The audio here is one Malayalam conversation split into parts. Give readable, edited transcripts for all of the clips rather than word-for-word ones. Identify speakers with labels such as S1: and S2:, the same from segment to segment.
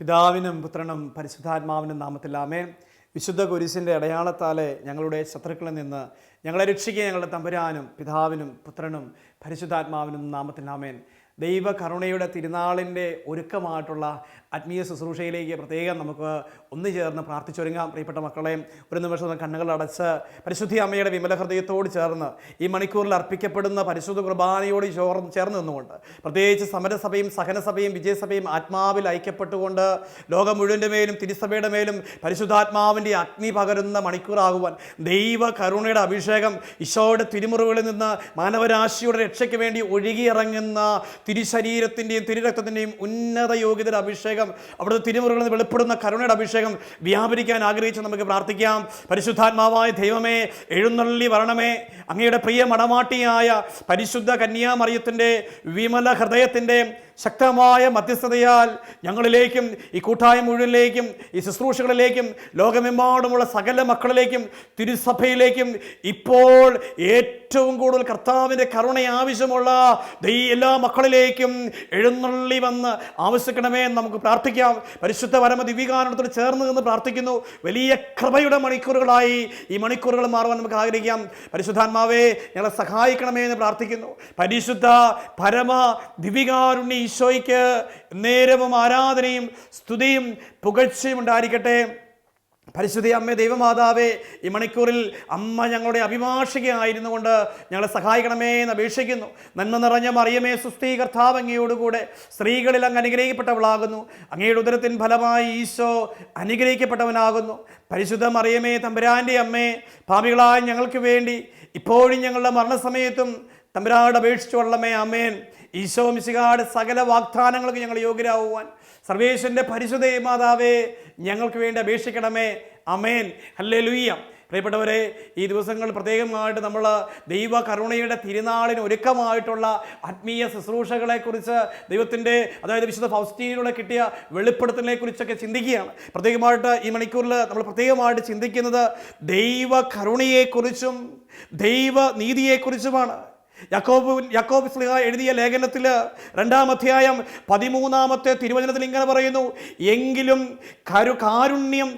S1: പിതാവിനും പുത്രനും പരിശുദ്ധാത്മാവിനും നാമത്തിൽ ആമേൻ. വിശുദ്ധ കുരിശിൻ്റെ അടയാളത്താലെ ഞങ്ങളുടെ ശത്രുക്കളിൽ നിന്ന് ഞങ്ങളെ രക്ഷിക്കുക ഞങ്ങളുടെ തമ്പുരാനും പിതാവിനും പുത്രനും പരിശുദ്ധാത്മാവിനും നാമത്തിൽ ആമേൻ. ദൈവ കരുണയുടെ തിരുനാളിൻ്റെ ഒരുക്കമായിട്ടുള്ള ആത്മീയ ശുശ്രൂഷയിലേക്ക് പ്രത്യേകം നമുക്ക് ഒന്നു ചേർന്ന് പ്രാർത്ഥിച്ചൊരുങ്ങാം. പ്രിയപ്പെട്ട മക്കളെ, ഒരു നിമിഷം കണ്ണുകളടച്ച് പരിശുദ്ധി അമ്മയുടെ വിമല ഹൃദയത്തോട് ചേർന്ന് ഈ മണിക്കൂറിൽ അർപ്പിക്കപ്പെടുന്ന പരിശുദ്ധ കുർബാനയോട് ചേർന്ന് നിന്നുകൊണ്ട്, പ്രത്യേകിച്ച് സമരസഭയും സഹനസഭയും വിജയസഭയും ആത്മാവിൽ ഐക്യപ്പെട്ടുകൊണ്ട് ലോകം മുഴുവൻ്റെ മേലും തിരുസഭയുടെ മേലും പരിശുദ്ധാത്മാവിൻ്റെ അഗ്നി പകരുന്ന മണിക്കൂറാകുവാൻ ദൈവ കരുണയുടെ അഭിഷേകം ഈശോയുടെ തിരുമുറിവുകളിൽ നിന്ന് മാനവരാശിയുടെ രക്ഷയ്ക്ക് വേണ്ടി ഒഴുകിയിറങ്ങുന്ന തിരുശരീരത്തിൻ്റെയും തിരുരക്തത്തിൻ്റെയും ഉന്നത യോഗ്യതയുടെ അഭിഷേകം, അവിടുത്തെ തിരുമുറികളിൽ നിന്ന് വെളിപ്പെടുന്ന കരുണയുടെ അഭിഷേകം വ്യാപരിക്കാൻ ആഗ്രഹിച്ച് നമുക്ക് പ്രാർത്ഥിക്കാം. പരിശുദ്ധാത്മാവായ ദൈവമേ, എഴുന്നള്ളി വരണമേ. അങ്ങയുടെ പ്രിയ മണവാട്ടിയായ പരിശുദ്ധ കന്യാമറിയത്തിൻ്റെ വിമല ഹൃദയത്തിൻ്റെ ശക്തമായ മധ്യസ്ഥതയാൽ ഞങ്ങളിലേക്കും ഈ കൂട്ടായ്മ മുഴുവനിലേക്കും ഈ ശുശ്രൂഷകളിലേക്കും ലോകമെമ്പാടുമുള്ള സകല മക്കളിലേക്കും തിരുസഭയിലേക്കും ഇപ്പോൾ ഏറ്റവും കൂടുതൽ കർത്താവിൻ്റെ കരുണ ആവശ്യമുള്ള എല്ലാ മക്കളിലേക്കും എഴുന്നള്ളി വന്ന് ആവശ്യിക്കണമേ എന്ന് നമുക്ക് പ്രാർത്ഥിക്കാം. പരിശുദ്ധ പരമ ദിവ്യകാരുണ്യത്തോട് ചേർന്ന് നിന്ന് പ്രാർത്ഥിക്കുന്നു. വലിയ കൃപയുടെ മണിക്കൂറുകളായി ഈ മണിക്കൂറുകൾ മാറുവാൻ നമുക്ക് ആഗ്രഹിക്കാം. പരിശുദ്ധാത്മാവേ, ഞങ്ങളെ സഹായിക്കണമേ എന്ന് പ്രാർത്ഥിക്കുന്നു. പരിശുദ്ധ പരമ ദിവ്യകാരുണ്യ ഈശോയ്ക്ക് നേരവും ആരാധനയും സ്തുതിയും പുകഴ്ചയും ഉണ്ടായിരിക്കട്ടെ. പരിശുദ്ധ അമ്മ ദൈവമാതാവേ, ഈ മണിക്കൂറിൽ അമ്മ ഞങ്ങളുടെ അഭിഭാഷകയായിരുന്നു കൊണ്ട് ഞങ്ങളെ സഹായിക്കണമേ എന്ന് അപേക്ഷിക്കുന്നു. നന്മ നിറഞ്ഞ മറിയമേ സുസ്ഥീ, കർത്താവ് അങ്ങയോടുകൂടെ സ്ത്രീകളിൽ അങ്ങ് അനുഗ്രഹിക്കപ്പെട്ടവളാകുന്നു. അങ്ങയുടെ ഉദരത്തിൻ ഫലമായി ഈശോ അനുഗ്രഹിക്കപ്പെട്ടവനാകുന്നു. പരിശുദ്ധ മറിയമേ തമ്പുരാൻ്റെ അമ്മേ, പാപികളായ ഞങ്ങൾക്ക് വേണ്ടി ഇപ്പോഴും ഞങ്ങളുടെ മരണസമയത്തും തമ്പുരാനോട് അപേക്ഷിച്ചു കൊള്ളണമേ. ആമേൻ. ഈശോ മിശിഹായുടെ സകല വാഗ്ദാനങ്ങൾക്ക് ഞങ്ങൾ യോഗ്യരാകുവാൻ സർവേശ്വരൻ്റെ പരിശുദ്ധ മാതാവേ ഞങ്ങൾക്ക് വേണ്ടി അപേക്ഷിക്കണമേ. ആമേൻ. ഹല്ലേലൂയ. പ്രിയപ്പെട്ടവരെ, ഈ ദിവസങ്ങൾ പ്രത്യേകമായിട്ട് നമ്മൾ ദൈവ കരുണയുടെ തിരുനാളിന് ഒരുക്കമായിട്ടുള്ള ആത്മീയ ശുശ്രൂഷകളെക്കുറിച്ച് ദൈവത്തിൻ്റെ, അതായത് വിശുദ്ധ ഫൗസ്റ്റീനിലൂടെ കിട്ടിയ വെളിപ്പെടുത്തലിനെ കുറിച്ചൊക്കെ ചിന്തിക്കുകയാണ്. പ്രത്യേകമായിട്ട് ഈ മണിക്കൂറിൽ നമ്മൾ പ്രത്യേകമായിട്ട് ചിന്തിക്കുന്നത് ദൈവ കരുണയെക്കുറിച്ചും ദൈവ നീതിയെക്കുറിച്ചുമാണ്. യാക്കോബ് ശ്ലീഹ എഴുതിയ ലേഖനത്തിൽ 2-ാം അധ്യായം 13-ാമത്തെ തിരുവചനത്തിൽ ഇങ്ങനെ പറയുന്നു: എങ്കിലും കാരുണ്യം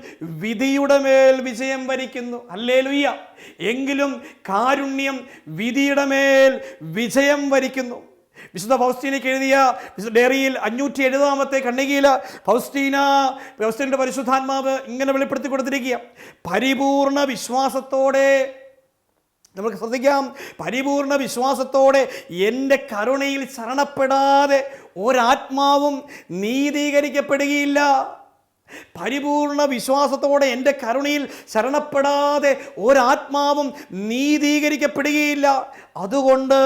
S1: വിധിയുടെ മേൽ വിജയം വരിക്കുന്നു. ഹല്ലേലൂയ. എങ്കിലും കാരുണ്യം വിധിയുടെ മേൽ വിജയം വരിക്കുന്നു. വിശുദ്ധ ഫൗസ്റ്റീനയ്ക്ക് എഴുതിയ ഡയറിയിൽ 570-ാമത്തെ ഖണ്ഡികയിൽ ഫൗസ്റ്റീൻ്റെ പരിശുദ്ധാത്മാവ് ഇങ്ങനെ വെളിപ്പെടുത്തി കൊടുത്തിരിക്കുക: പരിപൂർണ വിശ്വാസത്തോടെ, നമുക്ക് ശ്രദ്ധിക്കാം, പരിപൂർണ വിശ്വാസത്തോടെ എൻ്റെ കരുണയിൽ ശരണപ്പെടാതെ ഒരാത്മാവും നീതീകരിക്കപ്പെടുകയില്ല. പരിപൂർണ വിശ്വാസത്തോടെ എൻ്റെ കരുണയിൽ ശരണപ്പെടാതെ ഒരാത്മാവും നീതീകരിക്കപ്പെടുകയില്ല. അതുകൊണ്ട്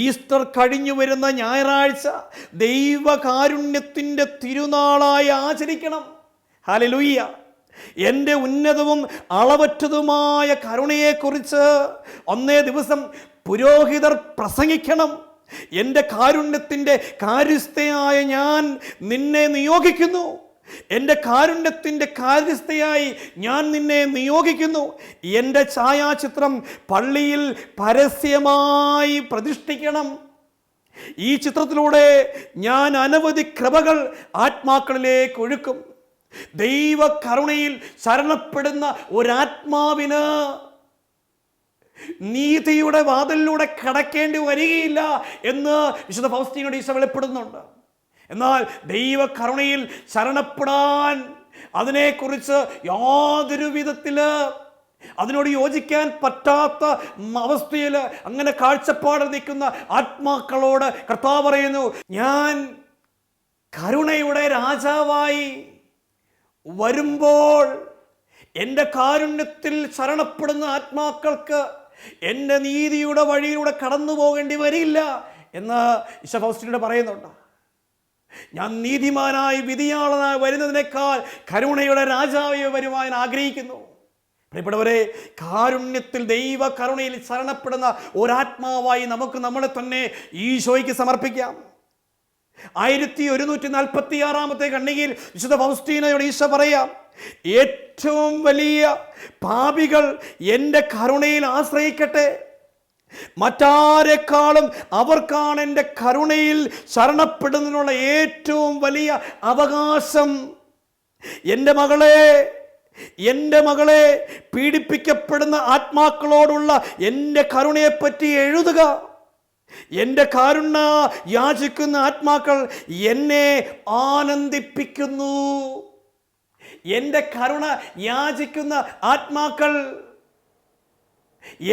S1: ഈസ്റ്റർ കഴിഞ്ഞു വരുന്ന ഞായറാഴ്ച ദൈവകാരുണ്യത്തിൻ്റെ തിരുനാളായി ആചരിക്കണം. ഹല്ലേലൂയ. എൻ്റെ ഉന്നതവും അളവറ്റതുമായ കരുണയെക്കുറിച്ച് അന്നേ ദിവസം പുരോഹിതർ പ്രസംഗിക്കണം. എൻ്റെ കാരുണ്യത്തിൻ്റെ കാര്യസ്ഥയായ ഞാൻ നിന്നെ നിയോഗിക്കുന്നു. എൻ്റെ കാരുണ്യത്തിൻ്റെ കാര്യസ്ഥയായി ഞാൻ നിന്നെ നിയോഗിക്കുന്നു. എൻ്റെ ഛായാചിത്രം പള്ളിയിൽ പരസ്യമായി പ്രതിഷ്ഠിക്കണം. ഈ ചിത്രത്തിലൂടെ ഞാൻ അനവധി കൃപകൾ ആത്മാക്കളിലേക്ക് ഒഴുക്കും. ദൈവ കരുണയിൽ ശരണപ്പെടുന്ന ഒരാത്മാവിന് നീതിയുടെ വാതിലിലൂടെ കടക്കേണ്ടി വരികയില്ല എന്ന് വിശുദ്ധ ഫൗസ്റ്റീനോട് ഈശോ വെളിപ്പെടുന്നുണ്ട്. എന്നാൽ ദൈവ കരുണയിൽ ശരണപ്പെടാൻ, അതിനെക്കുറിച്ച് യാതൊരു വിധത്തിൽ അതിനോട് യോജിക്കാൻ പറ്റാത്ത അവസ്ഥയിൽ അങ്ങനെ കാഴ്ചപ്പാടിൽ നിൽക്കുന്ന ആത്മാക്കളോട് കർത്താവ് പറയുന്നു: ഞാൻ കരുണയുടെ രാജാവായി വരുമ്പോൾ എൻ്റെ കാരുണ്യത്തിൽ ശരണപ്പെടുന്ന ആത്മാക്കൾക്ക് എൻ്റെ നീതിയുടെ വഴിയിലൂടെ കടന്നു പോകേണ്ടി വരില്ല എന്ന് ഈശോ ഫൗസ്റ്റീനോട് പറയുന്നുണ്ട്. ഞാൻ നീതിമാനായി വിധിയാളനായി വരുന്നതിനേക്കാൾ കരുണയുടെ രാജാവായി വരുവാൻ ആഗ്രഹിക്കുന്നു. പ്രിയപ്പെട്ടവരെ, കാരുണ്യത്തിൽ ദൈവ കരുണയിൽ ശരണപ്പെടുന്ന ഒരാത്മാവായി നമുക്ക് നമ്മളെ തന്നെ ഈശോയ്ക്ക് സമർപ്പിക്കാം. 1146-ാമത്തെ ഖണ്ഡികയിൽ വിശുദ്ധ ഫൗസ്റ്റീനയോട് ഈശോ പറയാം: ഏറ്റവും വലിയ പാപികൾ എൻ്റെ കരുണയിൽ ആശ്രയിക്കട്ടെ. മറ്റാരെക്കാളും അവർക്കാണ് എൻ്റെ കരുണയിൽ ശരണപ്പെടുന്നതിനുള്ള ഏറ്റവും വലിയ അവകാശം. എൻ്റെ മകളെ പീഡിപ്പിക്കപ്പെടുന്ന ആത്മാക്കളോടുള്ള എൻ്റെ കരുണയെപ്പറ്റി എഴുതുക. എൻ്റെ കാരുണ്യ യാചിക്കുന്ന ആത്മാക്കൾ എന്നെ ആനന്ദിപ്പിക്കുന്നു. എൻ്റെ കരുണ യാചിക്കുന്ന ആത്മാക്കൾ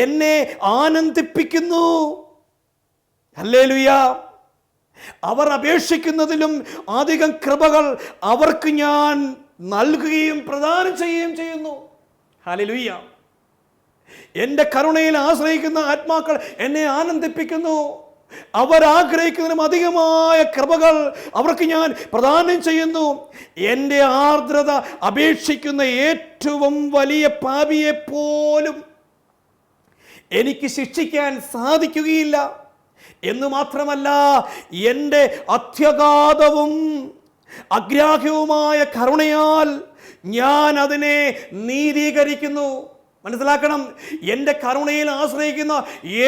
S1: എന്നെ ആനന്ദിപ്പിക്കുന്നു. ഹല്ലേലൂയ. അവർ അപേക്ഷിക്കുന്നതിലും അധികം കൃപകൾ അവർക്ക് ഞാൻ നൽകുകയും പ്രദാനം ചെയ്യുകയും ചെയ്യുന്നു. ഹല്ലേലൂയ. എൻ്റെ കരുണയിൽ ആശ്രയിക്കുന്ന ആത്മാക്കൾ എന്നെ ആനന്ദിപ്പിക്കുന്നു. അവർ ആഗ്രഹിക്കുന്നതിനും അധികമായ കൃപകൾ അവർക്ക് ഞാൻ പ്രദാനം ചെയ്യുന്നു. എൻ്റെ ആർദ്രത അപേക്ഷിക്കുന്ന ഏറ്റവും വലിയ പാപിയെ പോലും എനിക്ക് ശിക്ഷിക്കാൻ സാധിക്കുകയില്ല എന്ന് മാത്രമല്ല, എൻ്റെ അത്യഗാധവും അഗ്രാഹ്യവുമായ കരുണയാൽ ഞാൻ അതിനെ നീതീകരിക്കുന്നു. മനസ്സിലാക്കണം, എൻ്റെ കരുണയിൽ ആശ്രയിക്കുന്ന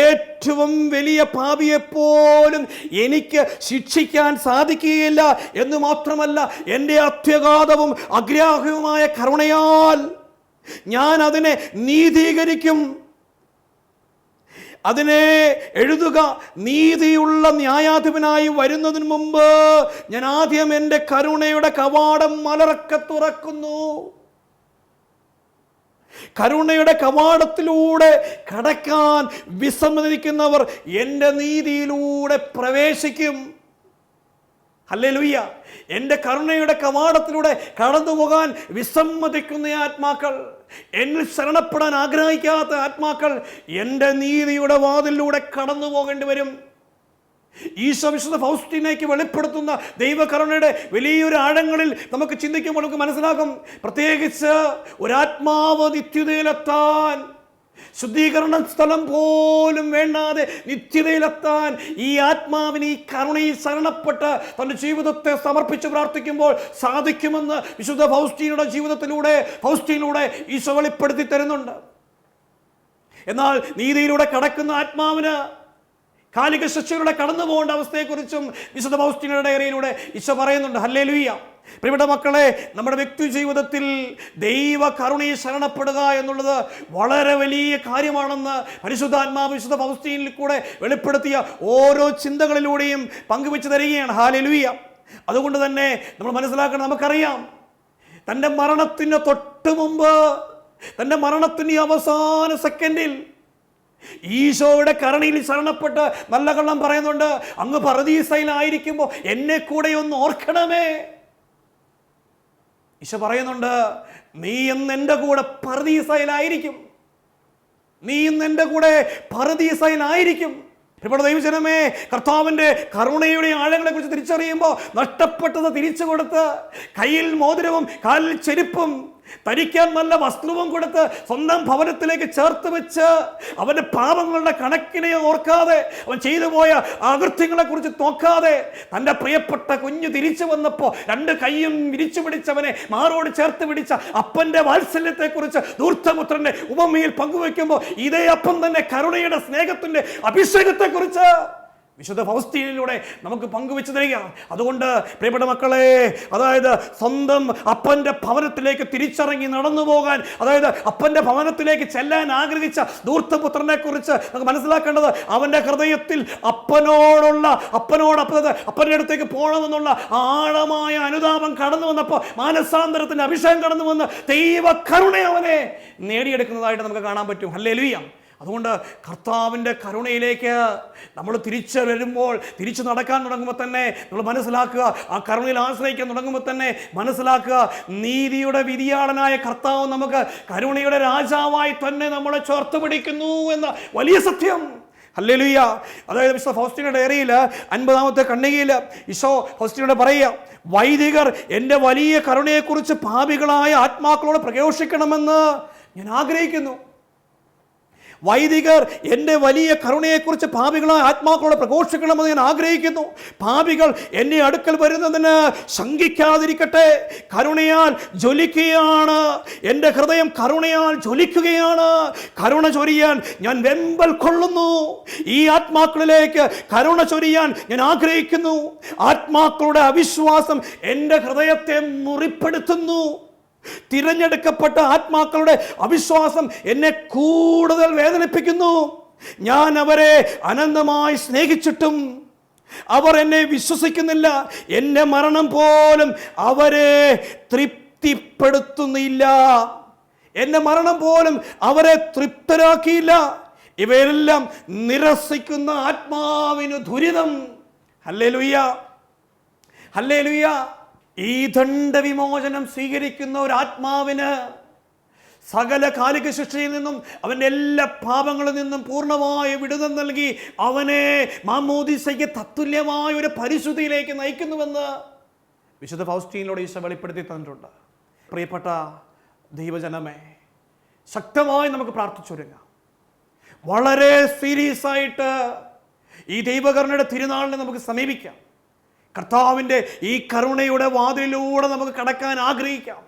S1: ഏറ്റവും വലിയ പാപിയെപ്പോലും എനിക്ക് ശിക്ഷിക്കാൻ സാധിക്കുകയില്ല എന്ന് മാത്രമല്ല, എൻ്റെ അത്യഗാധവും അഗ്രാഹ്യവുമായ കരുണയാൽ ഞാൻ അതിനെ നീതീകരിക്കും. അതിനെ എഴുതുക. നീതിയുള്ള ന്യായാധിപനായി വരുന്നതിന് മുമ്പ് ഞാൻ ആദ്യം എൻ്റെ കരുണയുടെ കവാടം മലർക്കെ തുറക്കുന്നു. കരുണയുടെ കവാടത്തിലൂടെ കടക്കാൻ വിസമ്മതിക്കുന്നവർ എൻ്റെ നീതിയിലൂടെ പ്രവേശിക്കും. ഹല്ലേലൂയ. എൻ്റെ കരുണയുടെ കവാടത്തിലൂടെ കടന്നു പോകാൻ വിസമ്മതിക്കുന്ന ആത്മാക്കൾ, എന്നിൽ ശരണപ്പെടാൻ ആഗ്രഹിക്കാത്ത ആത്മാക്കൾ എൻ്റെ നീതിയുടെ വാതിലൂടെ കടന്നു പോകേണ്ടി വരും. ഈശോ വിശുദ്ധ ഫൗസ്റ്റീനയ്ക്ക് വെളിപ്പെടുത്തുന്ന ദൈവകരുണയുടെ വലിയൊരു ആഴങ്ങളിൽ നമുക്ക് ചിന്തിക്കുമ്പോൾ നമുക്ക് മനസ്സിലാകും. പ്രത്യേകിച്ച് ഒരാത്മാവ് നിത്യതയിലെത്താൻ, ശുദ്ധീകരണ സ്ഥലം പോലും വേണ്ടാതെ നിത്യതയിലെത്താൻ ഈ ആത്മാവിന് ഈ കരുണയിൽ ശരണപ്പെട്ട് തൻ്റെ ജീവിതത്തെ സമർപ്പിച്ച് പ്രാർത്ഥിക്കുമ്പോൾ സാധിക്കുമെന്ന് വിശുദ്ധ ഫൗസ്റ്റീനയുടെ ഫൗസ്റ്റീനിലൂടെ ഈശോ വെളിപ്പെടുത്തി തരുന്നുണ്ട്. എന്നാൽ നീതിയിലൂടെ കടക്കുന്ന ആത്മാവിന് കാലിക ശിക്ഷയിലൂടെ കടന്നു പോകേണ്ട അവസ്ഥയെക്കുറിച്ചും വിശുദ്ധ ഫൗസ്റ്റീനയുടെ ഡയറിയിലൂടെ ഈശോ പറയുന്നുണ്ട്. ഹല്ലേലൂയ. പ്രിയപ്പെട്ട മക്കളെ, നമ്മുടെ വ്യക്തി ജീവിതത്തിൽ ദൈവ കരുണയിൽ ശരണപ്പെടുക എന്നുള്ളത് വളരെ വലിയ കാര്യമാണെന്ന് പരിശുദ്ധാത്മാവ് വിശുദ്ധ ഫൗസ്റ്റീനിൽ കൂടെ വെളിപ്പെടുത്തിയ ഓരോ ചിന്തകളിലൂടെയും പങ്കുവെച്ച് തരികയാണ്. ഹല്ലേലൂയ. അതുകൊണ്ട് തന്നെ നമ്മൾ മനസ്സിലാക്കണം, നമുക്കറിയാം, തൻ്റെ മരണത്തിന് തൊട്ട് മുമ്പ്, തൻ്റെ മരണത്തിൻ്റെ അവസാന സെക്കൻഡിൽ ഈശോയുടെ കരുണയിൽ ശരണപ്പെട്ട് നല്ല കള്ളം പറയുന്നുണ്ട്, അങ്ങ് പറുദീസയിലായിരിക്കുമ്പോൾ എന്നെ കൂടെ ഒന്ന് ഓർക്കണമേ. ഈശോ പറയുന്നുണ്ട്, നീ ഇന്ന് എൻ്റെ കൂടെ പറുദീസയിലായിരിക്കും. നീ ഇന്ന് എൻ്റെ കൂടെ പറുദീസയിലായിരിക്കും. ഇവിടെ ദൈവജനമേ, കർത്താവിൻ്റെ കരുണയുടെ ആഴങ്ങളെ കുറിച്ച് തിരിച്ചറിയുമ്പോൾ നഷ്ടപ്പെട്ടത് തിരിച്ചു കൊടുത്ത്, കയ്യിൽ മോതിരവും കാലിൽ ചെരുപ്പും ധരിക്കാൻ നല്ല വസ്ത്രവും കൊടുത്ത് സ്വന്തം ഭവനത്തിലേക്ക് ചേർത്ത് വെച്ച് അവൻ്റെ പാപങ്ങളുടെ കണക്കിനെ ഓർക്കാതെ, അവൻ ചെയ്തു പോയ അകൃത്യങ്ങളെ കുറിച്ച് നോക്കാതെ, തൻ്റെ പ്രിയപ്പെട്ട കുഞ്ഞു തിരിച്ചു വന്നപ്പോൾ രണ്ട് കൈയും വിരിച്ചു പിടിച്ചവനെ മാറോട് ചേർത്ത് പിടിച്ച അപ്പൻ്റെ വാത്സല്യത്തെക്കുറിച്ച് ധൂർത്തപുത്രൻ്റെ ഉപമയിൽ പങ്കുവെക്കുമ്പോൾ ഇതേ അപ്പം തന്നെ കരുണയുടെ സ്നേഹത്തിൻ്റെ അഭിഷേകത്തെക്കുറിച്ച് വിശുദ്ധ ഫൗസ്റ്റീനിലൂടെ നമുക്ക് പങ്കുവെച്ച് തരിക. അതുകൊണ്ട് പ്രിയപ്പെട്ട മക്കളെ, അതായത് സ്വന്തം അപ്പൻ്റെ ഭവനത്തിലേക്ക് തിരിച്ചിറങ്ങി നടന്നു പോകാൻ, അതായത് അപ്പൻ്റെ ഭവനത്തിലേക്ക് ചെല്ലാൻ ആഗ്രഹിച്ച ധൂർത്തപുത്രനെ കുറിച്ച് നമുക്ക് മനസ്സിലാക്കേണ്ടത്, അവൻ്റെ ഹൃദയത്തിൽ അപ്പൻ്റെ അടുത്തേക്ക് പോകണമെന്നുള്ള ആഴമായ അനുതാപം കടന്നു വന്നപ്പോൾ മാനസാന്തരത്തിൻ്റെ അഭിഷേകം കടന്നു വന്ന് ദൈവ കരുണ അവനെ നേടിയെടുക്കുന്നതായിട്ട് നമുക്ക് കാണാൻ പറ്റും. ഹല്ലേലൂയ. അതുകൊണ്ട് കർത്താവിൻ്റെ കരുണയിലേക്ക് നമ്മൾ തിരിച്ചു വരുമ്പോൾ, തിരിച്ചു നടക്കാൻ തുടങ്ങുമ്പോൾ തന്നെ നമ്മൾ മനസ്സിലാക്കുക, ആ കരുണയിൽ ആശ്രയിക്കാൻ തുടങ്ങുമ്പോൾ തന്നെ മനസ്സിലാക്കുക, നീതിയുടെ വിധിയാളനായ കർത്താവ് നമുക്ക് കരുണയുടെ രാജാവായി തന്നെ നമ്മളെ ചേർത്ത് പിടിക്കുന്നു എന്ന വലിയ സത്യം. ഹല്ലേലൂയ. അതായത് വിശുദ്ധ ഫൗസ്റ്റീനയുടെ ഡയറിയിൽ 50-ാമത്തെ ഖണ്ഡികയിൽ ഈശോ ഫൗസ്റ്റീനയോട് പറയുക, വൈദികർ എൻ്റെ വലിയ കരുണയെക്കുറിച്ച് പാപികളായ ആത്മാക്കളോട് പ്രഘോഷിക്കണമെന്ന് ഞാൻ ആഗ്രഹിക്കുന്നു. വൈദികർ എൻ്റെ വലിയ കരുണയെക്കുറിച്ച് പാപികളായ ആത്മാക്കളോട് പ്രഘോഷിക്കണമെന്ന് ഞാൻ ആഗ്രഹിക്കുന്നു. പാപികൾ എന്നെ അടുക്കൽ വരുന്നതിന് ശങ്കിക്കാതിരിക്കട്ടെ. കരുണയാൽ ജ്വലിക്കുകയാണ് എൻ്റെ ഹൃദയം, കരുണയാൽ ജ്വലിക്കുകയാണ്. കരുണ ചൊരിയാൻ ഞാൻ വെമ്പൽ കൊള്ളുന്നു. ഈ ആത്മാക്കളിലേക്ക് കരുണ ചൊരിയാൻ ഞാൻ ആഗ്രഹിക്കുന്നു. ആത്മാക്കളുടെ അവിശ്വാസം എൻ്റെ ഹൃദയത്തെ മുറിപ്പെടുത്തുന്നു. തിരഞ്ഞെടുക്കപ്പെട്ട ആത്മാക്കളുടെ അവിശ്വാസം എന്നെ കൂടുതൽ വേദനിപ്പിക്കുന്നു. ഞാൻ അവരെ അനന്തമായി സ്നേഹിച്ചിട്ടും അവർ എന്നെ വിശ്വസിക്കുന്നില്ല. എൻ്റെ മരണം പോലും അവരെ തൃപ്തിപ്പെടുത്തുന്നില്ല. എൻ്റെ മരണം പോലും അവരെ തൃപ്തരാക്കിയില്ല. ഇവയെല്ലാം നിരസിക്കുന്ന ആത്മാവിന് ദുരിതം. Hallelujah, hallelujah. ഈ ദണ്ഡവിമോചനം സ്വീകരിക്കുന്ന ഒരു ആത്മാവിന് സകല കാലിക ശിക്ഷയിൽ നിന്നും അവൻ്റെ എല്ലാ പാപങ്ങളിൽ നിന്നും പൂർണ്ണമായ വിടുതൽ നൽകി അവനെ മാമോദീസയ്ക്ക് തത്തുല്യമായ ഒരു പരിശുദ്ധിയിലേക്ക് നയിക്കുന്നുവെന്ന് വിശുദ്ധ ഫൗസ്റ്റീനിലൂടെ ഈശോ വെളിപ്പെടുത്തി തന്നിട്ടുണ്ട്. പ്രിയപ്പെട്ട ദൈവജനമേ, ശക്തമായി നമുക്ക് പ്രാർത്ഥിച്ചൊരുങ്ങാം. വളരെ സീരിയസ് ആയിട്ട് ഈ ദൈവകരുണയുടെ തിരുനാളിനെ നമുക്ക് സമീപിക്കാം. കർത്താവിൻ്റെ ഈ കരുണയുടെ വാതിലിലൂടെ നമുക്ക് കടക്കാൻ ആഗ്രഹിക്കാം.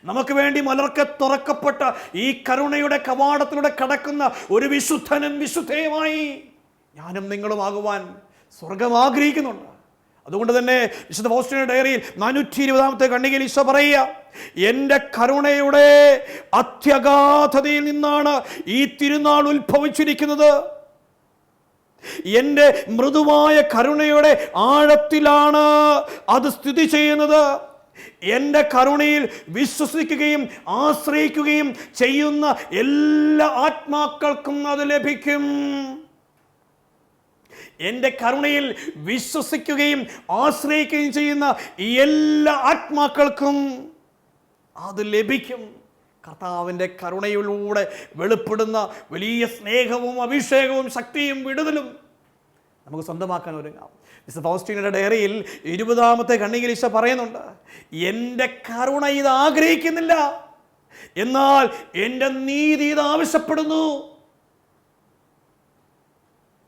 S1: നമുക്ക് വേണ്ടി മലർക്കെ തുറക്കപ്പെട്ട ഈ കരുണയുടെ കവാടത്തിലൂടെ കടക്കുന്ന ഒരു വിശുദ്ധനും വിശുദ്ധയുമായി ഞാനും നിങ്ങളും ആകുവാൻ സ്വർഗം ആഗ്രഹിക്കുന്നുണ്ട്. അതുകൊണ്ട് തന്നെ വിശുദ്ധ ഫൗസ്റ്റീനയുടെ ഡയറിയിൽ 420 ഖണ്ഡികയിൽ ഈശോ പറയുക, എൻ്റെ കരുണയുടെ അത്യഗാധതയിൽ നിന്നാണ് ഈ തിരുനാൾ ഉത്ഭവിച്ചിരിക്കുന്നത്. എൻ്റെ മൃദുവായ കരുണയുടെ ആഴത്തിലാണ് അത് സ്ഥിതി ചെയ്യുന്നത്. എൻ്റെ കരുണയിൽ വിശ്വസിക്കുകയും ആശ്രയിക്കുകയും ചെയ്യുന്ന എല്ലാ ആത്മാക്കൾക്കും അത് ലഭിക്കും. എൻ്റെ കരുണയിൽ വിശ്വസിക്കുകയും ആശ്രയിക്കുകയും ചെയ്യുന്ന എല്ലാ ആത്മാക്കൾക്കും അത് ലഭിക്കും. കർത്താവിൻ്റെ കരുണയിലൂടെ വെളിപ്പെടുന്ന വലിയ സ്നേഹവും അഭിഷേകവും ശക്തിയും വിടുതലും നമുക്ക് സ്വന്തമാക്കാൻ ഒരുങ്ങാം. മിസ്റ്റർ ഫൗസ്റ്റീനയുടെ ഡയറിയിൽ 20 ഖണ്ഡികയിൽ ഈശോ പറയുന്നുണ്ട്, എൻ്റെ കരുണ ഇത് ആഗ്രഹിക്കുന്നില്ല, എന്നാൽ എൻ്റെ നീതി ഇത് ആവശ്യപ്പെടുന്നു.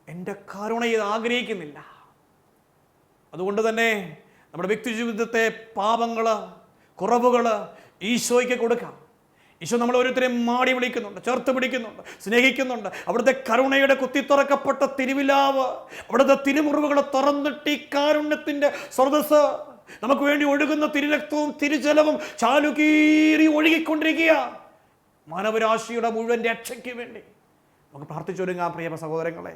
S1: എൻ്റെ കരുണ ഇത് ആഗ്രഹിക്കുന്നില്ല. അതുകൊണ്ട് തന്നെ നമ്മുടെ വ്യക്തി ജീവിതത്തെ പാപങ്ങൾ, കുറവുകൾ ഈശോയ്ക്ക് കൊടുക്കാം. ഈശോ നമ്മൾ ഓരോരുത്തരെയും മാടി വിളിക്കുന്നുണ്ട്, ചേർത്ത് പിടിക്കുന്നുണ്ട്, സ്നേഹിക്കുന്നുണ്ട്. അവിടുത്തെ കരുണയുടെ കുത്തിത്തുറക്കപ്പെട്ട തിരുവിലാവ്, അവിടുത്തെ തിരുമുറിവുകൾ തുറന്നിട്ട് ഈ കാരുണ്യത്തിൻ്റെ സ്രോതസ് നമുക്ക് വേണ്ടി ഒഴുകുന്ന തിരുരക്തവും തിരുജലവും ചാലുകീറി ഒഴുകിക്കൊണ്ടിരിക്കുക. മാനവരാശിയുടെ മുഴുവൻ രക്ഷയ്ക്ക് വേണ്ടി നമുക്ക് പ്രാർത്ഥിച്ചൊരുങ്ങാം. പ്രിയ സഹോദരങ്ങളെ,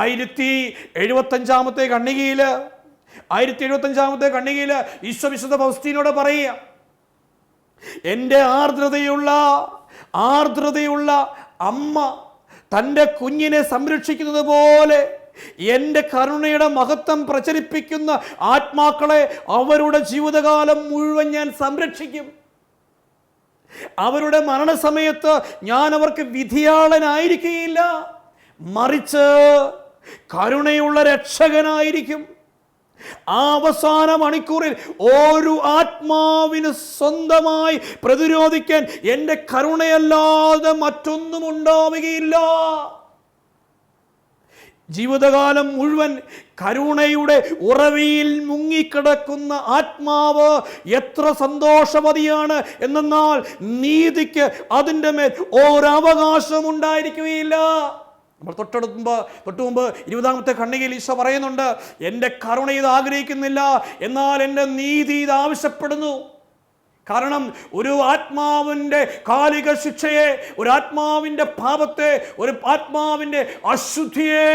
S1: 1075 ഖണ്ഡികയിൽ ഈശോ വിശുദ്ധ ഫൗസ്റ്റീനോട് പറയുക, എൻ്റെ ആർദ്രതയുള്ള അമ്മ തൻ്റെ കുഞ്ഞിനെ സംരക്ഷിക്കുന്നത് പോലെ എൻ്റെ കരുണയുടെ മഹത്വം പ്രചരിപ്പിക്കുന്ന ആത്മാക്കളെ അവരുടെ ജീവിതകാലം മുഴുവൻ ഞാൻ സംരക്ഷിക്കും. അവരുടെ മരണസമയത്ത് ഞാൻ അവർക്ക് വിധിയാളനായിരിക്കുകയില്ല, മറിച്ച് കരുണയുള്ള രക്ഷകനായിരിക്കും. ആ അവസാന മണിക്കൂറിൽ ഒരു ആത്മാവിന് സ്വന്തമായി പ്രതിരോധിക്കാൻ എൻ്റെ കരുണയല്ലാതെ മറ്റൊന്നും ഉണ്ടാവുകയില്ല. ജീവിതകാലം മുഴുവൻ കരുണയുടെ ഉറവിയിൽ മുങ്ങിക്കിടക്കുന്ന ആത്മാവ് എത്ര സന്തോഷവതിയാണ്. എന്നാൽ നീതിക്ക് അതിൻ്റെ മേൽ ഒരവകാശം ഉണ്ടായിരിക്കുകയില്ല. നമ്മൾ തൊട്ട് മുമ്പ് 20 ഖണ്ഡികയിൽ ഈശോ പറയുന്നുണ്ട്, എൻ്റെ കരുണ ഇത് ആഗ്രഹിക്കുന്നില്ല, എന്നാൽ എൻ്റെ നീതി ഇത് ആവശ്യപ്പെടുന്നു. കാരണം ഒരു ആത്മാവിൻ്റെ കാലിക ശിക്ഷയെ, ഒരു ആത്മാവിൻ്റെ പാപത്തെ, ഒരു ആത്മാവിൻ്റെ അശുദ്ധിയെ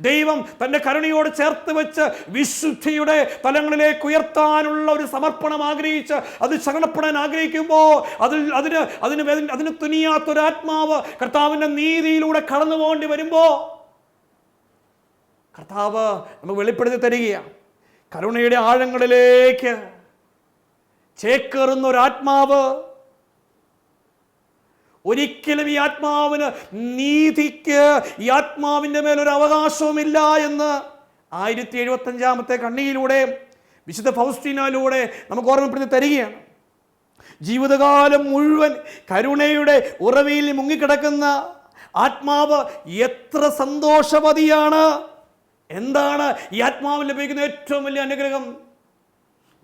S1: ദൈവം തൻ്റെ കരുണയോട് ചേർത്ത് വെച്ച് വിശുദ്ധിയുടെ തലങ്ങളിലേക്ക് ഉയർത്താനുള്ള ഒരു സമർപ്പണം ആഗ്രഹിച്ച് അത് ശരണപ്പെടാൻ ആഗ്രഹിക്കുമ്പോൾ അതിന് തുനിയാത്തൊരു ആത്മാവ് കർത്താവിൻ്റെ നീതിയിലൂടെ കടന്നു പോകേണ്ടി വരുമ്പോൾ കർത്താവ് നമുക്ക് വെളിപ്പെടുത്തി തരികയാണ്. കരുണയുടെ ആഴങ്ങളിലേക്ക് ചേക്കേറുന്ന ഒരു ആത്മാവ്, ഒരിക്കലും ഈ ആത്മാവിന് നീതിക്ക് ഈ ആത്മാവിൻ്റെ മേലൊരു അവകാശവുമില്ല എന്ന് 1075 ഖണ്ഡികയിലൂടെ വിശുദ്ധ ഫൗസ്റ്റീനയിലൂടെ നമുക്ക് ഓർമ്മപ്പെടുത്തി തരികയാണ്. ജീവിതകാലം മുഴുവൻ കരുണയുടെ ഉറവിയിൽ മുങ്ങിക്കിടക്കുന്ന ആത്മാവ് എത്ര സന്തോഷവതിയാണ്. എന്താണ് ഈ ആത്മാവിൽ ലഭിക്കുന്ന ഏറ്റവും വലിയ അനുഗ്രഹം?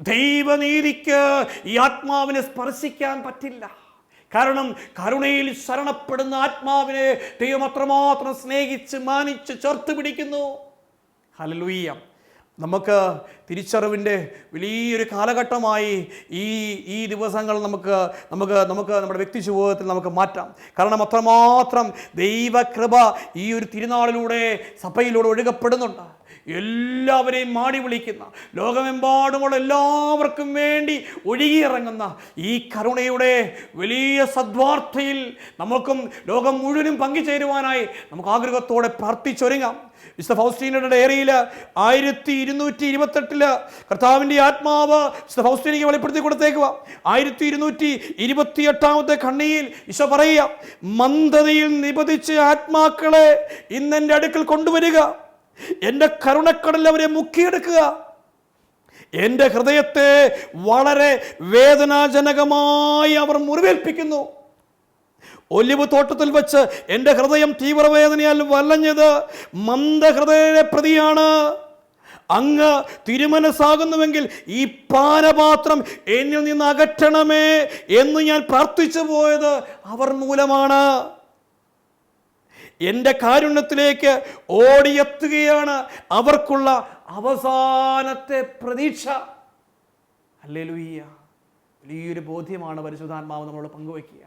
S1: ദൈവനീതിക്ക് ഈ ആത്മാവിനെ സ്പർശിക്കാൻ പറ്റില്ല. കാരണം കരുണയിൽ ശരണപ്പെടുന്ന ആത്മാവിനെ ദൈവം അത്രമാത്രം സ്നേഹിച്ച് മാനിച്ച് ചേർത്ത് പിടിക്കുന്നു. ഹല്ലേലൂയ. നമുക്ക് തിരിച്ചറിവിൻ്റെ വലിയൊരു കാലഘട്ടമായി ഈ ദിവസങ്ങൾ നമുക്ക് നമ്മുടെ വ്യക്തി ജീവിതത്തിൽ നമുക്ക് മാറ്റാം. കാരണം അത്രമാത്രം ദൈവകൃപ ഈ ഒരു തിരുനാളിലൂടെ സഭയിലൂടെ ഒഴുകപ്പെടുന്നുണ്ട്. എല്ലാവരെയും മാടി വിളിക്കുന്ന, ലോകമെമ്പാടുമുള്ള എല്ലാവർക്കും വേണ്ടി ഒഴുകിയിറങ്ങുന്ന ഈ കരുണയുടെ വലിയ സദ്വാർത്തയിൽ നമുക്കും ലോകം മുഴുവനും പങ്കുചേരുവാനായി നമുക്ക് ആഗ്രഹത്തോടെ പ്രാർത്ഥിച്ചൊരുങ്ങാം. വിശുദ്ധ ഫൗസ്റ്റീനയുടെ ഡയറിയിൽ 1228 കർത്താവിൻ്റെ ആത്മാവ് വിശുദ്ധ ഫൗസ്റ്റീനയ്ക്ക് വെളിപ്പെടുത്തി കൊടുത്തേക്കുക. 1228 ഖണ്ഡികയിൽ ഈശോ പറയുക, മന്ദതയിൽ നിബന്ധിച്ച ആത്മാക്കളെ ഇന്നെൻ്റെ അടുക്കൽ കൊണ്ടുവരിക, എൻ്റെ കരുണക്കടലിൽ അവരെ മുക്കിയെടുക്കുക. എൻ്റെ ഹൃദയത്തെ വളരെ വേദനാജനകമായി അവർ മുറിവേൽപ്പിക്കുന്നു. ഒലിവ് തോട്ടത്തിൽ വെച്ച് എൻ്റെ ഹൃദയം തീവ്രവേദനയാൽ വലഞ്ഞത് മന്ദഹൃദയരെ പ്രതിയാണ്. അങ്ങ് തിരുമനസ്സാകുന്നുവെങ്കിൽ ഈ പാനപാത്രം എന്നിൽ നിന്ന് അകറ്റണമേ എന്ന് ഞാൻ പ്രാർത്ഥിച്ചു പോയത് അവർ മൂലമാണ്. എൻ്റെ കാരുണ്യത്തിലേക്ക് ഓടിയെത്തുകയാണ് അവർക്കുള്ള അവസാനത്തെ പ്രതീക്ഷ. ഹല്ലേലൂയ. വലിയൊരു ബോധ്യമാണ് പരിശുദ്ധാത്മാവ് നമ്മളോട് പങ്കുവയ്ക്കുക.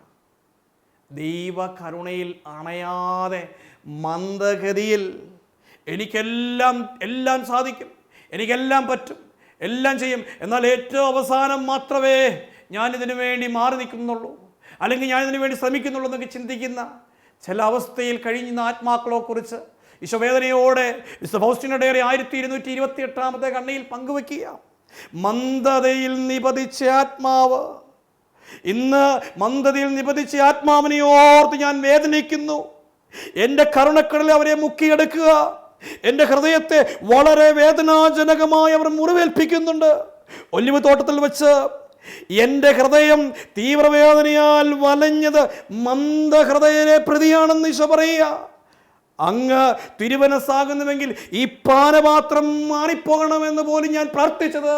S1: ദൈവ കരുണയിൽ അണയാതെ മന്ദഗതിയിൽ എനിക്കെല്ലാം സാധിക്കും, എനിക്കെല്ലാം പറ്റും, എല്ലാം ചെയ്യും, എന്നാൽ ഏറ്റവും അവസാനം മാത്രമേ ഞാനിതിനു വേണ്ടി മാറി നിൽക്കുന്നുള്ളൂ, അല്ലെങ്കിൽ ഞാനിതിനു വേണ്ടി ശ്രമിക്കുന്നുള്ളൂ എന്നൊക്കെ ചിന്തിക്കുന്ന ചില അവസ്ഥയിൽ കഴിയുന്ന ആത്മാക്കളെ കുറിച്ച് ഈശോവേദനയോടെ വിശുദ്ധ ഫൗസ്റ്റീനയുടെ ഡയറി 1228 ഖണ്ഡികയിൽ പങ്കുവെക്കുക. മന്ദതയിൽ നിപതിച്ച ആത്മാവ്, ഇന്ന് മന്ദതയിൽ നിപതിച്ച ആത്മാവിനെ ഓർത്ത് ഞാൻ വേദനിക്കുന്നു. എൻ്റെ കരുണക്കടലിൽ അവരെ മുക്കിയെടുക്കുക. എൻ്റെ ഹൃദയത്തെ വളരെ വേദനാജനകമായി അവർ മുറിവേൽപ്പിക്കുന്നുണ്ട്. ഒലിവ് തോട്ടത്തിൽ വെച്ച് എൻ്റെ ഹൃദയം തീവ്രവേദനയാൽ വലഞ്ഞത് മന്ദഹൃദയരെ പ്രതിയാണെന്ന് ഈശോ പറയുക. അങ്ങ് തിരുമനസ്സാകുന്നുവെങ്കിൽ ഈ പാനപാത്രം മാറിപ്പോകണമെന്ന് പോലും ഞാൻ പ്രാർത്ഥിച്ചത്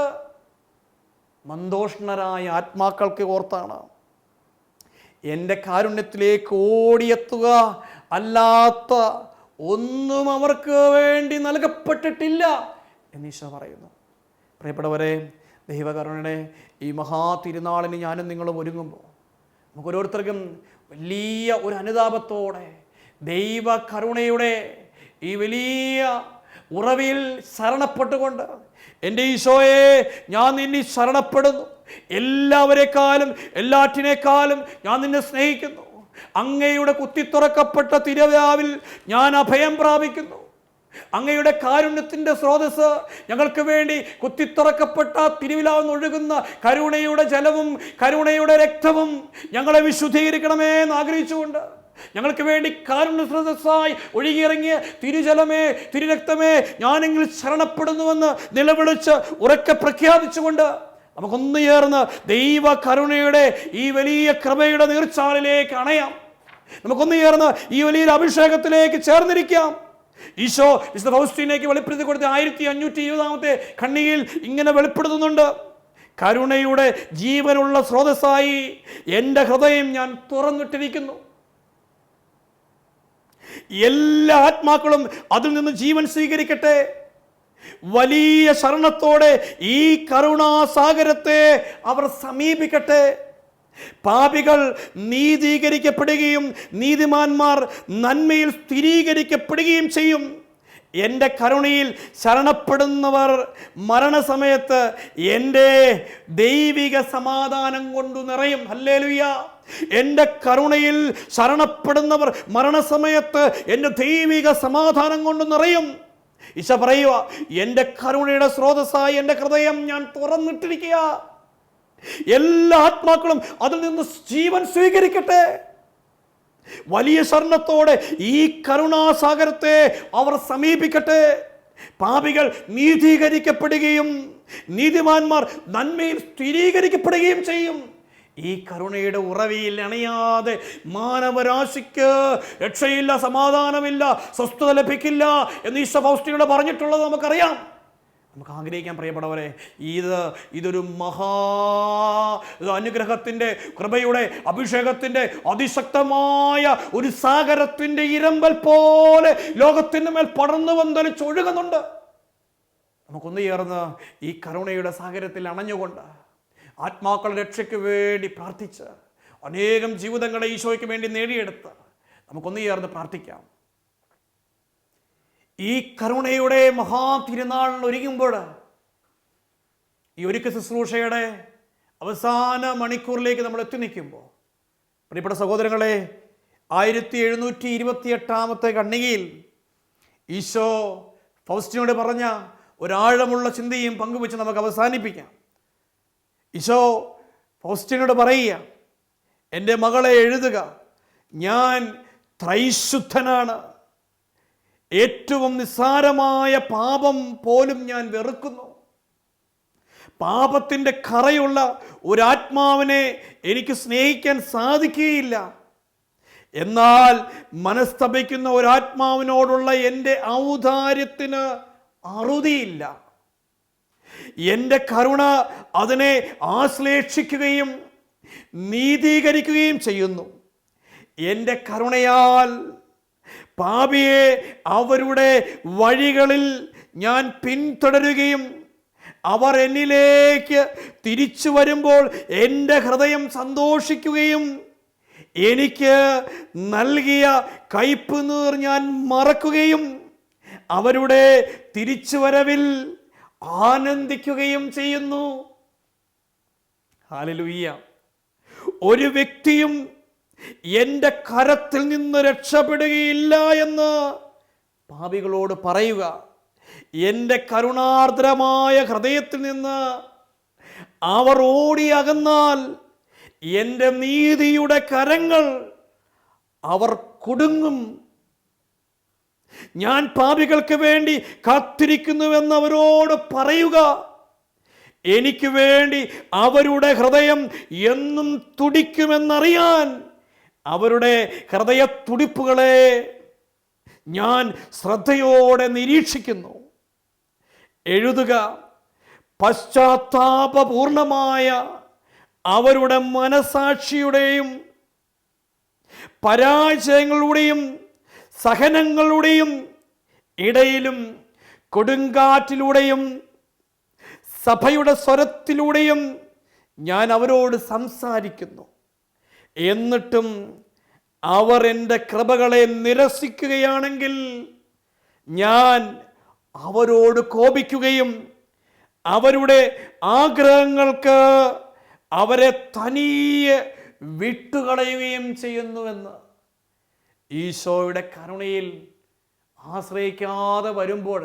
S1: മന്ദോഷ്ണരായ ആത്മാക്കൾക്ക് ഓർത്താണ്. എൻ്റെ കാരുണ്യത്തിലേക്ക് ഓടിയെത്തുക അല്ലാത്ത ഒന്നും അവർക്ക് വേണ്ടി നൽകപ്പെട്ടിട്ടില്ല എന്ന് ഈശോ പറയുന്നു. പ്രിയപ്പെട്ടവരെ, ദൈവകരുണയുടെ ഈ മഹാ തിരുനാളിന് ഞാനും നിങ്ങളും ഒരുങ്ങുമ്പോൾ നമുക്ക് ഓരോരുത്തർക്കും വലിയ ഒരു അനുതാപത്തോടെ ദൈവകരുണയുടെ ഈ വലിയ ഉറവിൽ ശരണപ്പെട്ടുകൊണ്ട്, എൻ്റെ ഈശോയെ, ഞാൻ നിന്നെ ശരണപ്പെടുന്നു, എല്ലാവരെക്കാളും എല്ലാറ്റിനേക്കാളും ഞാൻ നിന്നെ സ്നേഹിക്കുന്നു, അങ്ങയുടെ കുത്തിത്തുറക്കപ്പെട്ട തിരുവാവിൽ ഞാൻ അഭയം പ്രാപിക്കുന്നു, അങ്ങയുടെ കാരുണ്യത്തിൻ്റെ സ്രോതസ് ഞങ്ങൾക്ക് വേണ്ടി കുത്തിത്തുറക്കപ്പെട്ട തിരുവിലാവുന്ന ഒഴുകുന്ന കരുണയുടെ ജലവും കരുണയുടെ രക്തവും ഞങ്ങളെ വിശുദ്ധീകരിക്കണമേ എന്ന് ആഗ്രഹിച്ചുകൊണ്ട്, ഞങ്ങൾക്ക് വേണ്ടി കാരുണ്യ സ്രോതസ്സായി ഒഴുകിയിറങ്ങിയ തിരുജലമേ, തിരുരക്തമേ, ഞാനെങ്കിൽ ശരണപ്പെടുന്നുവെന്ന് നിലവിളിച്ച് ഉറക്കെ പ്രഖ്യാപിച്ചുകൊണ്ട് നമുക്കൊന്നു ചേർന്ന് ദൈവ കരുണയുടെ ഈ വലിയ കൃപയുടെ നീർച്ചാലിലേക്ക് അണയാം. നമുക്കൊന്നു ചേർന്ന് ഈ വലിയ അഭിഷേകത്തിലേക്ക് ചേർന്നിരിക്കാം. ഈശോ വിശുദ്ധ ഫൗസ്റ്റീനയ്ക്ക് വെളിപ്പെടുത്തി കൊടുത്ത 1520 ഖണ്ഡികയിൽ ഇങ്ങനെ വെളിപ്പെടുത്തുന്നുണ്ട്: കരുണയുടെ ജീവനുള്ള സ്രോതസ്സായി എൻ്റെ ഹൃദയം ഞാൻ തുറന്നിട്ടിരിക്കുന്നു. എല്ലാ ആത്മാക്കളും അതിൽ നിന്ന് ജീവൻ സ്വീകരിക്കട്ടെ. വലിയ ശരണത്തോടെ ഈ കരുണാസാഗരത്തെ അവർ സമീപിക്കട്ടെ. പാപികൾ നീതീകരിക്കപ്പെടുകയും നീതിമാന്മാർ നന്മയിൽ സ്ഥിരീകരിക്കപ്പെടുകയും ചെയ്യും. എൻ്റെ കരുണയിൽ ശരണപ്പെടുന്നവർ മരണസമയത്ത് എൻ്റെ ദൈവിക സമാധാനം കൊണ്ട് നിറയും. ഹല്ലേലൂയ. എൻ്റെ കരുണയിൽ ശരണപ്പെടുന്നവർ മരണസമയത്ത് എൻ്റെ ദൈവിക സമാധാനം കൊണ്ട് നിറയും. ഈശോ പറയുക, എൻ്റെ കരുണയുടെ സ്രോതസ്സായി എൻ്റെ ഹൃദയം ഞാൻ തുറന്നിട്ടിരിക്കുക. എല്ലാ ആത്മാക്കളും അതിൽ നിന്ന് ജീവൻ സ്വീകരിക്കട്ടെ. വലിയ ശരണത്തോടെ ഈ കരുണാസാഗരത്തെ അവർ സമീപിക്കട്ടെ. പാപികൾ നീതീകരിക്കപ്പെടുകയും നീതിമാന്മാർ നന്മയിൽ സ്ഥിരീകരിക്കപ്പെടുകയും ചെയ്യും. ഈ കരുണയുടെ ഉറവിയിൽ അണയാതെ മാനവരാശിക്ക് രക്ഷയില്ല, സമാധാനമില്ല, സ്വസ്ഥത ലഭിക്കില്ല എന്ന് ഈശോ ഫൗസ്റ്റീനോട് പറഞ്ഞിട്ടുള്ളത് നമുക്കറിയാം. നമുക്ക് ആഗ്രഹിക്കാൻ പ്രിയപ്പെട്ടവരെ, ഇതൊരു അനുഗ്രഹത്തിൻ്റെ, കൃപയുടെ, അഭിഷേകത്തിൻ്റെ അതിശക്തമായ ഒരു സാഗരത്തിൻ്റെ ഇരമ്പൽ പോലെ ലോകത്തിൻ്റെ മേൽ പടർന്നു വന്നൊലിച്ചൊഴുകുന്നുണ്ട്. നമുക്കൊന്നു ചേർന്ന് ഈ കരുണയുടെ സാഗരത്തിൽ അണഞ്ഞുകൊണ്ട് ആത്മാക്കളുടെ രക്ഷയ്ക്ക് വേണ്ടി പ്രാർത്ഥിച്ച് അനേകം ജീവിതങ്ങളെ ഈശോയ്ക്ക് വേണ്ടി നേടിയെടുത്ത് നമുക്കൊന്നു ചേർന്ന് പ്രാർത്ഥിക്കാം. ഈ കരുണയുടെ മഹാതിരുനാളിൽ ഒരുങ്ങുമ്പോൾ, ഈ ഒരുക്ക ശുശ്രൂഷയുടെ അവസാന മണിക്കൂറിലേക്ക് നമ്മൾ എത്തി നിൽക്കുമ്പോൾ, പ്രിയപ്പെട്ട സഹോദരങ്ങളെ, 1728 ഖണ്ഡികയിൽ ഈശോ ഫൗസ്റ്റീനോട് പറഞ്ഞ ഒരാഴമുള്ള ചിന്തയും പങ്കുവെച്ച് നമുക്ക് അവസാനിപ്പിക്കാം. ഈശോ ഫൗസ്റ്റീനോട് പറയുക, എൻ്റെ മകളെ എഴുതുക, ഞാൻ ത്രൈശുദ്ധനാണ്, ഏറ്റവും നിസ്സാരമായ പാപം പോലും ഞാൻ വെറുക്കുന്നു. പാപത്തിൻ്റെ കറയുള്ള ഒരാത്മാവിനെ എനിക്ക് സ്നേഹിക്കാൻ സാധിക്കുകയില്ല. എന്നാൽ മനസ്തപിക്കുന്ന ഒരാത്മാവിനോടുള്ള എൻ്റെ ഔദാര്യത്തിന് അറുതിയില്ല. എൻ്റെ കരുണ അതിനെ ആശ്ലേഷിക്കുകയും നീതീകരിക്കുകയും ചെയ്യുന്നു. എൻ്റെ കരുണയാൽ പാപിയെ അവരുടെ വഴികളിൽ ഞാൻ പിന്തുടരുകയും അവർ എന്നിലേക്ക് തിരിച്ചു വരുമ്പോൾ എൻ്റെ ഹൃദയം സന്തോഷിക്കുകയും എനിക്ക് നൽകിയ കയ്പുനീർ ഞാൻ മറക്കുകയും അവരുടെ തിരിച്ചുവരവിൽ ആനന്ദിക്കുകയും ചെയ്യുന്നു. ഹല്ലേലൂയ. ഒരു വ്യക്തിയും എൻ്റെ കരത്തിൽ നിന്ന് രക്ഷപ്പെടുകയില്ല എന്ന് പാപികളോട് പറയുക. എൻ്റെ കരുണാർദ്രമായ ഹൃദയത്തിൽ നിന്ന് അവർ ഓടിയകന്നാൽ എൻ്റെ നീതിയുടെ കരങ്ങൾ അവർ കുടുങ്ങും. ഞാൻ പാപികൾക്ക് വേണ്ടി കാത്തിരിക്കുന്നുവെന്നവരോട് പറയുക. എനിക്ക് വേണ്ടി അവരുടെ ഹൃദയം എന്നും തുടിക്കുമെന്നറിയാൻ അവരുടെ ഹൃദയ തുടിപ്പുകളെ ഞാൻ ശ്രദ്ധയോടെ നിരീക്ഷിക്കുന്നു. എഴുതുക, പശ്ചാത്താപപൂർണമായ അവരുടെ മനസാക്ഷിയുടെയും പരാജയങ്ങളുടെയും സഹനങ്ങളുടെയും ഇടയിലും കൊടുങ്കാറ്റിലൂടെയും സഭയുടെ സ്വരത്തിലൂടെയും ഞാൻ അവരോട് സംസാരിക്കുന്നു. എന്നിട്ടും അവർ എൻ്റെ കൃപകളെ നിരസിക്കുകയാണെങ്കിൽ ഞാൻ അവരോട് കോപിക്കുകയും അവരുടെ ആഗ്രഹങ്ങൾക്ക് അവരെ തനിയെ വിട്ടുകളയുകയും ചെയ്യുന്നുവെന്ന്. ഈശോയുടെ കരുണയിൽ ആശ്രയിക്കാതെ വരുമ്പോൾ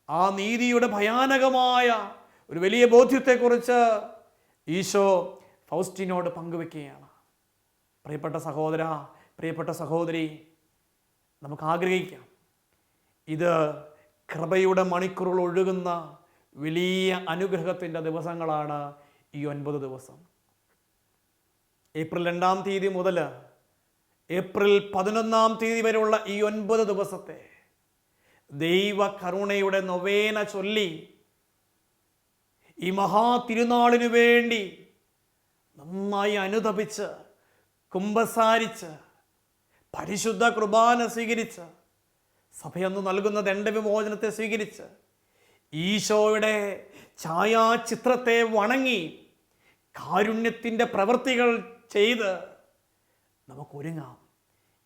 S1: ആ നീതിയുടെ ഭയാനകമായ ഒരു വലിയ ബോധ്യത്തെക്കുറിച്ച് ഈശോ ഫൗസ്റ്റീനോട് പങ്കുവെക്കുകയാണ്. പ്രിയപ്പെട്ട സഹോദര, പ്രിയപ്പെട്ട സഹോദരി, നമുക്ക് ആഗ്രഹിക്കാം, ഇത് കൃപയുടെ മണിക്കൂറുകൾ ഒഴുകുന്ന വലിയ അനുഗ്രഹത്തിൻ്റെ ദിവസങ്ങളാണ് ഈ 9 ദിവസം. ഏപ്രിൽ 2-ാം തീയതി മുതൽ ഏപ്രിൽ 11-ാം തീയതി വരെയുള്ള ഈ 9 ദിവസത്തെ ദൈവ കരുണയുടെ നൊവേന ചൊല്ലി ഈ മഹാ തിരുനാളിനു വേണ്ടി നന്നായി അനുതപിച്ച് കുമ്പസാരിച്ച് പരിശുദ്ധ കുർബാന സ്വീകരിച്ച് സഭയൊന്ന് നൽകുന്ന ദണ്ഡവിമോചനത്തെ സ്വീകരിച്ച് ഈശോയുടെ ഛായാചിത്രത്തെ വണങ്ങി കാരുണ്യത്തിൻ്റെ പ്രവൃത്തികൾ ചെയ്ത് നമുക്കൊരുങ്ങാം.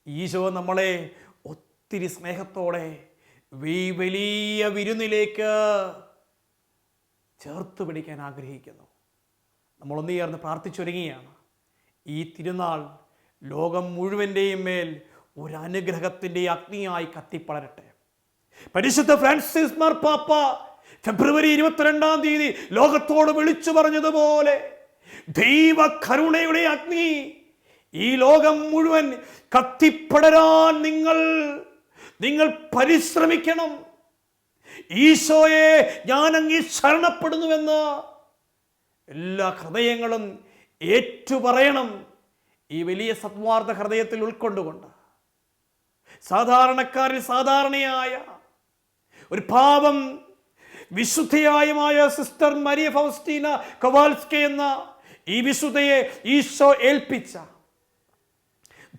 S1: ഈശോ നമ്മളെ ഒത്തിരി സ്നേഹത്തോടെ വലിയ വിരുന്നിലേക്ക് ചേർത്ത് പിടിക്കാൻ ആഗ്രഹിക്കുന്നു. നമ്മളൊന്നു ചേർന്ന് പ്രാർത്ഥിച്ചൊരുങ്ങിയാണ്. ഈ തിരുനാൾ ലോകം മുഴുവൻ്റെയും മേൽ ഒരു അനുഗ്രഹത്തിൻ്റെ അഗ്നിയായി കത്തിപ്പടരട്ടെ. പരിശുദ്ധ ഫ്രാൻസിസ് മാർപ്പാപ്പ ഫെബ്രുവരി 22-ാം തീയതി ലോകത്തോട് വിളിച്ചു പറഞ്ഞതുപോലെ ദൈവ കരുണയുടെ അഗ്നി ഈ ലോകം മുഴുവൻ കത്തിപ്പടരാൻ നിങ്ങൾ പരിശ്രമിക്കണം. ഈശോയെ ഞാൻ അങ്ങ് ശരണപ്പെടുന്നുവെന്ന് എല്ലാ ഹൃദയങ്ങളും ഏറ്റുപറയണം. ഈ വലിയ സത്വാർത്ത ഹൃദയത്തിൽ ഉൾക്കൊണ്ടുകൊണ്ട് സാധാരണക്കാരിൽ സാധാരണയായ ഒരു പാപം വിശുദ്ധയായ സിസ്റ്റർ മരിയ ഫൗസ്റ്റീന കൊവാൽസ്കി എന്ന ഈ വിശുദ്ധയെ ഈശോ ഏൽപ്പിച്ച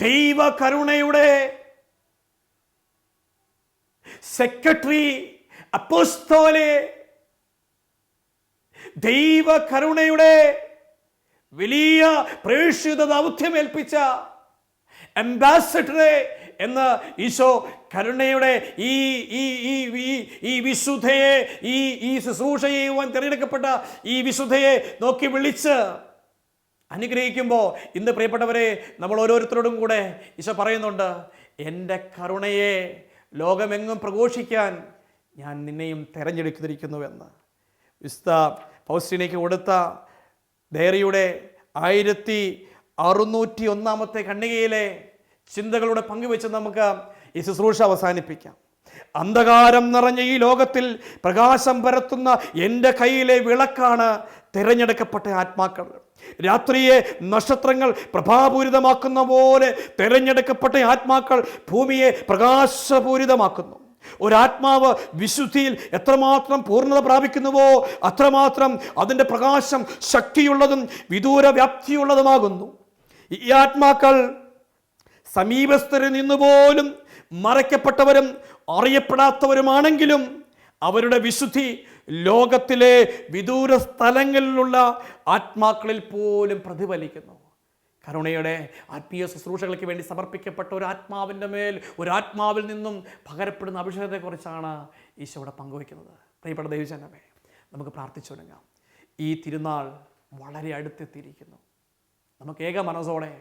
S1: ദൈവ കരുണയുടെ സെക്രട്ടറി അപ്പോസ്തോലെ, ദൈവ കരുണയുടെ വലിയ പ്രേക്ഷിത ദൗത്യമേൽപ്പിച്ച അംബാസഡറെ എന്ന് ഈശോ കരുണയുടെ ഈ വിശുദ്ധയെ ഈ ശുശ്രൂഷ ചെയ്യുവാൻ തിരഞ്ഞെടുക്കപ്പെട്ട ഈ വിശുദ്ധയെ നോക്കി വിളിച്ച് അനുഗ്രഹിക്കുമ്പോൾ ഇന്ന് പ്രിയപ്പെട്ടവരെ, നമ്മൾ ഓരോരുത്തരോടും കൂടെ ഈശോ പറയുന്നുണ്ട്, എൻ്റെ കരുണയെ ലോകമെങ്ങും പ്രഘോഷിക്കാൻ ഞാൻ നിന്നെയും തിരഞ്ഞെടുത്തിരിക്കുന്നുവെന്ന്. വിശുദ്ധ ഫൗസ്റ്റീനയ്ക്ക് കൊടുത്ത ഡയറിയുടെ 1601 ഖണ്ഡികയിലെ ചിന്തകളുടെ പങ്കുവെച്ച് നമുക്ക് ഈ ശുശ്രൂഷ അവസാനിപ്പിക്കാം. അന്ധകാരം നിറഞ്ഞ ഈ ലോകത്തിൽ പ്രകാശം പരത്തുന്ന എൻ്റെ കയ്യിലെ വിളക്കാണ് തിരഞ്ഞെടുക്കപ്പെട്ട ആത്മാക്കൾ. രാത്രിയെ നക്ഷത്രങ്ങൾ പ്രഭാപൂരിതമാക്കുന്ന പോലെ തിരഞ്ഞെടുക്കപ്പെട്ട ആത്മാക്കൾ ഭൂമിയെ പ്രകാശപൂരിതമാക്കുന്നു. ഒരാത്മാവ് വിശുദ്ധിയിൽ എത്രമാത്രം പൂർണ്ണത പ്രാപിക്കുന്നുവോ അത്രമാത്രം അതിൻ്റെ പ്രകാശം ശക്തിയുള്ളതും വിദൂര വ്യാപ്തിയുള്ളതുമാകുന്നു. ഈ ആത്മാക്കൾ സമീപസ്ഥരിൽ നിന്നുപോലും മറയ്ക്കപ്പെട്ടവരും അറിയപ്പെടാത്തവരുമാണെങ്കിലും അവരുടെ വിശുദ്ധി ലോകത്തിലെ വിദൂര സ്ഥലങ്ങളിലുള്ള ആത്മാക്കളിൽ പോലും പ്രതിഫലിക്കുന്നു. കരുണയുടെ ആത്മീയ ശുശ്രൂഷകൾക്ക് വേണ്ടി സമർപ്പിക്കപ്പെട്ട ഒരു ആത്മാവിൻ്റെ മേൽ ഒരാത്മാവിൽ നിന്നും പകരപ്പെടുന്ന അഭിഷേകത്തെക്കുറിച്ചാണ് ഈശോ ഇവിടെ പങ്കുവയ്ക്കുന്നത്. പ്രിയപ്പെട്ട ദൈവജനമേ, നമുക്ക് പ്രാർത്ഥിച്ചു തുടങ്ങാം. ഈ തിരുനാൾ വളരെ അടുത്തെത്തിയിരിക്കുന്നു. നമുക്ക് ഏക മനസ്സോടെ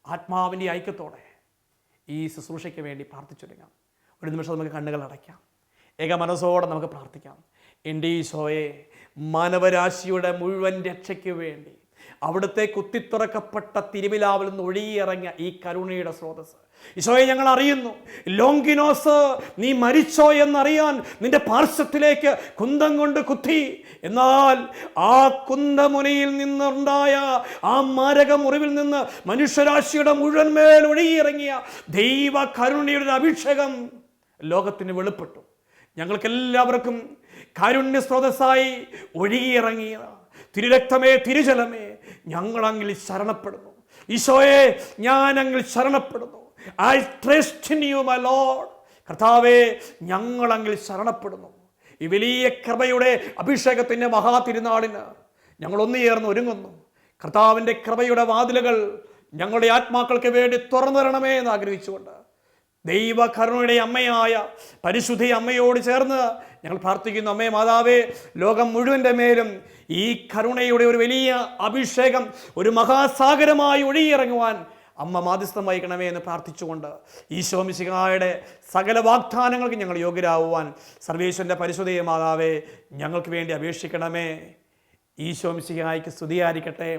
S1: ആത്മാവിൻ്റെ ഐക്യത്തോടെ ഈ ശുശ്രൂഷയ്ക്ക് വേണ്ടി പ്രാർത്ഥിച്ചു തുടങ്ങാം. ഒരു നിമിഷം നമുക്ക് കണ്ണുകൾ അടയ്ക്കാം. ഏക മനസ്സോടെ നമുക്ക് പ്രാർത്ഥിക്കാം. എൻ്റെ ഈശോയെ, മാനവരാശിയുടെ മുഴുവൻ രക്ഷയ്ക്ക് വേണ്ടി അവിടുത്തെ കുത്തിത്തുറക്കപ്പെട്ട തിരുവിലാവിൽ നിന്ന് ഒഴുകിയിറങ്ങിയ ഈ കരുണയുടെ സ്രോതസ് ഈശോയെ ഞങ്ങൾ അറിയുന്നു. ലോങ്കിനോസ്, നീ മരിച്ചോ എന്നറിയാൻ നിന്റെ പാർശ്വത്തിലേക്ക് കുന്തം കൊണ്ട് കുത്തി. എന്നാൽ ആ കുന്തമുനയിൽ നിന്നുണ്ടായ ആ മാരക മുറിവിൽ നിന്ന് മനുഷ്യരാശിയുടെ മുഴുവൻ മേൽ ഒഴുകിയിറങ്ങിയ ദൈവ കരുണയുടെ അഭിഷേകം ലോകത്തിന് വെളിപ്പെട്ടു. ഞങ്ങൾക്കെല്ലാവർക്കും കാരുണ്യ സ്രോതസ്സായി ഒഴുകിയിറങ്ങിയ തിരുരക്തമേ, തിരുജലമേ, ഞങ്ങളങ്ങിൽ ശരണപ്പെടുന്നു. ഈശോയെ, ഞാൻ അങ്ങിൽ ശരണപ്പെടുന്നു. I trust in you my Lord. കർത്താവേ, ഞങ്ങളങ്ങിൽ ശരണപ്പെടുന്നു. ഈ വലിയ കൃപയുടെ അഭിഷേകത്തിൻ്റെ മഹാതിരുനാളിന് ഞങ്ങൾ ഒന്നുചേർന്ന് ഒരുങ്ങുന്നു. കർത്താവിൻ്റെ കൃപയുടെ വാതിലുകൾ ഞങ്ങളുടെ ആത്മാക്കൾക്ക് വേണ്ടി തുറന്നു തരണമേ എന്ന് ആഗ്രഹിച്ചുകൊണ്ട് ദൈവ കരുണയുടെ അമ്മയായ പരിശുദ്ധ അമ്മയോട് ചേർന്ന് ഞങ്ങൾ പ്രാർത്ഥിക്കുന്നു. അമ്മേ മാതാവേ, ലോകം മുഴുവൻ്റെ മേലും ഈ കരുണയുടെ ഒരു വലിയ അഭിഷേകം ഒരു മഹാസാഗരമായി ഒഴുകിയിറങ്ങുവാൻ അമ്മ മാധ്യസ്ഥം വഹിക്കണമേ എന്ന് പ്രാർത്ഥിച്ചുകൊണ്ട് ഈശോ മിശിഹായുടെ സകല വാഗ്ദാനങ്ങൾക്ക് ഞങ്ങൾ യോഗ്യരാകുവാൻ സർവേശ്വരൻ്റെ പരിശുദ്ധ മാതാവേ ഞങ്ങൾക്ക് വേണ്ടി അപേക്ഷിക്കണമേ. ഈശോ മിശിഹായ്ക്ക് സ്തുതിയായിരിക്കട്ടെ.